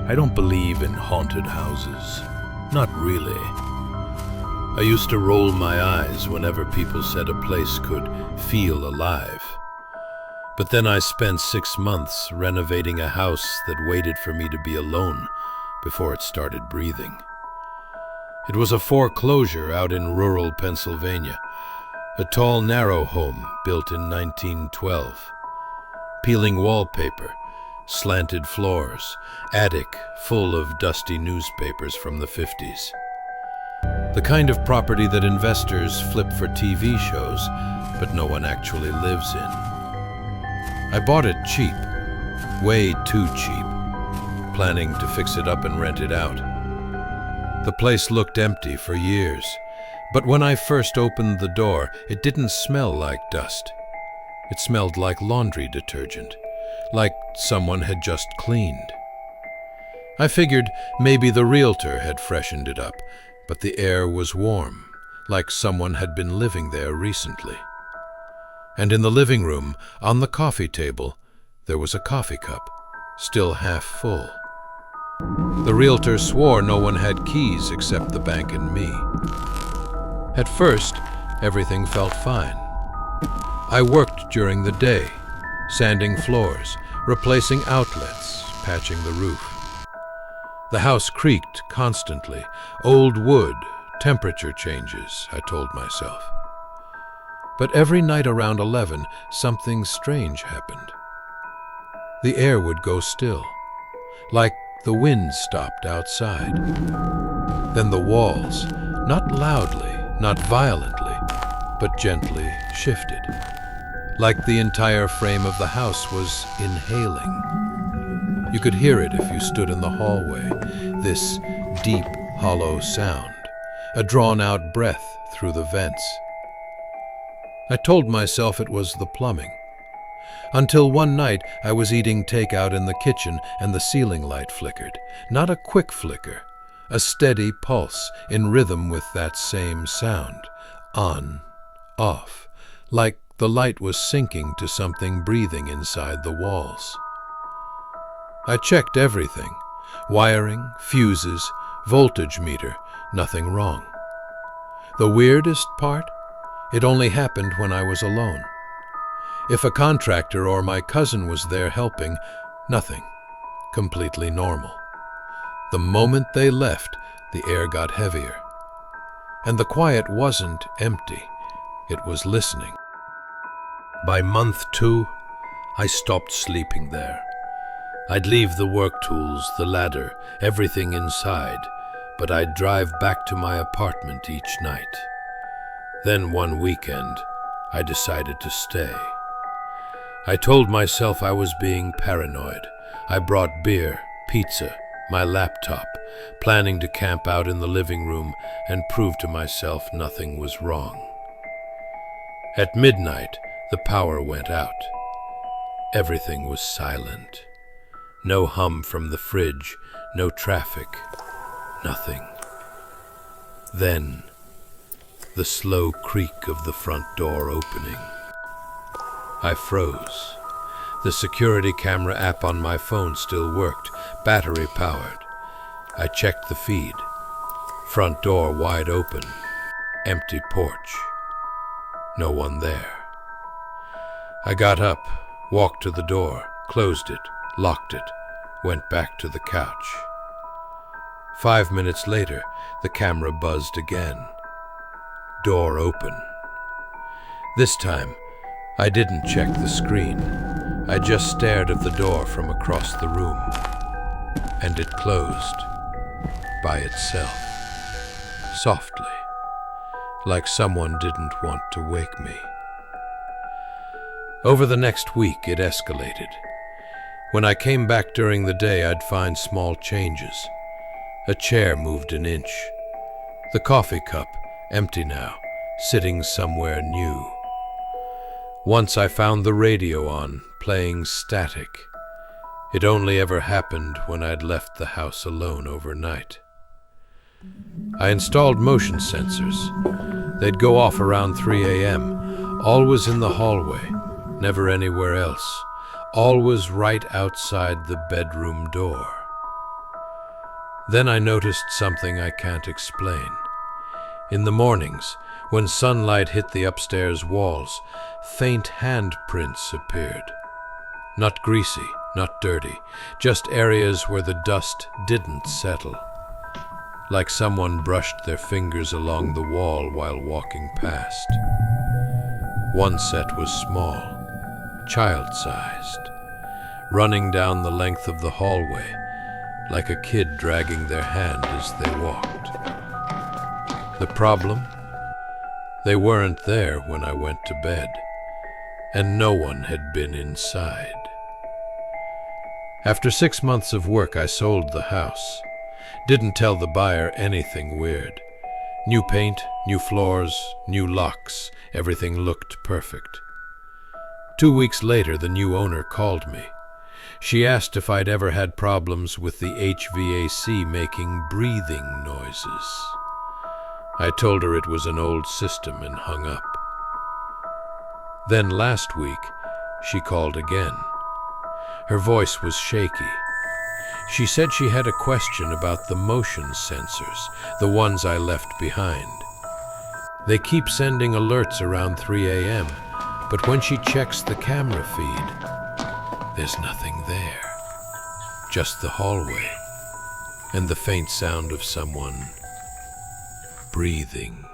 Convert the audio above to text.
I don't believe in haunted houses. Not really. I used to roll my eyes whenever people said a place could feel alive. But then I spent 6 months renovating a house that waited for me to be alone before it started breathing. It was a foreclosure out in rural Pennsylvania, a tall, narrow home built in 1912. Peeling wallpaper, slanted floors, attic full of dusty newspapers from the 50s. The kind of property that investors flip for TV shows, but no one actually lives in. I bought it cheap, way too cheap, planning to fix it up and rent it out. The place looked empty for years, but when I first opened the door, it didn't smell like dust. It smelled like laundry detergent, like someone had just cleaned. I figured maybe the realtor had freshened it up, but the air was warm, like someone had been living there recently. And in the living room, on the coffee table, there was a coffee cup, still half full. The realtor swore no one had keys except the bank and me. At first, everything felt fine. I worked during the day, sanding floors, replacing outlets, patching the roof. The house creaked constantly. Old wood, temperature changes, I told myself. But every night around 11, something strange happened. The air would go still, like the wind stopped outside. Then the walls, not loudly, not violently, but gently shifted, like the entire frame of the house was inhaling. You could hear it if you stood in the hallway, this deep, hollow sound, a drawn-out breath through the vents. I told myself it was the plumbing, until one night I was eating takeout in the kitchen and the ceiling light flickered. Not a quick flicker, a steady pulse in rhythm with that same sound, on, off, like the light was syncing to something breathing inside the walls. I checked everything, wiring, fuses, voltage meter, nothing wrong. The weirdest part? It only happened when I was alone. If a contractor or my cousin was there helping, nothing. Completely normal. The moment they left, the air got heavier. And the quiet wasn't empty. It was listening. By month 2, I stopped sleeping there. I'd leave the work tools, the ladder, everything inside, but I'd drive back to my apartment each night. Then one weekend, I decided to stay. I told myself I was being paranoid. I brought beer, pizza, my laptop, planning to camp out in the living room and prove to myself nothing was wrong. At midnight, the power went out. Everything was silent. No hum from the fridge, no traffic, nothing. Then, the slow creak of the front door opening. I froze. The security camera app on my phone still worked, battery powered. I checked the feed. Front door wide open, empty porch. No one there. I got up, walked to the door, closed it, locked it, went back to the couch. 5 minutes later, the camera buzzed again. Door open. This time, I didn't check the screen. I just stared at the door from across the room. And it closed. By itself. Softly. Like someone didn't want to wake me. Over the next week, it escalated. When I came back during the day, I'd find small changes. A chair moved an inch. The coffee cup, empty now, sitting somewhere new. Once I found the radio on, playing static. It only ever happened when I'd left the house alone overnight. I installed motion sensors. They'd go off around 3 a.m., always in the hallway, never anywhere else, always right outside the bedroom door. Then I noticed something I can't explain. In the mornings, when sunlight hit the upstairs walls, faint handprints appeared. Not greasy, not dirty, just areas where the dust didn't settle. Like someone brushed their fingers along the wall while walking past. One set was small, child-sized, running down the length of the hallway, like a kid dragging their hand as they walked. The problem? They weren't there when I went to bed, and no one had been inside. After 6 months of work, I sold the house. Didn't tell the buyer anything weird. New paint, new floors, new locks, everything looked perfect. 2 weeks later, the new owner called me. She asked if I'd ever had problems with the HVAC making breathing noises. I told her it was an old system and hung up. Then last week, she called again. Her voice was shaky. She said she had a question about the motion sensors, the ones I left behind. They keep sending alerts around 3 a.m., but when she checks the camera feed, there's nothing there. Just the hallway and the faint sound of someone breathing.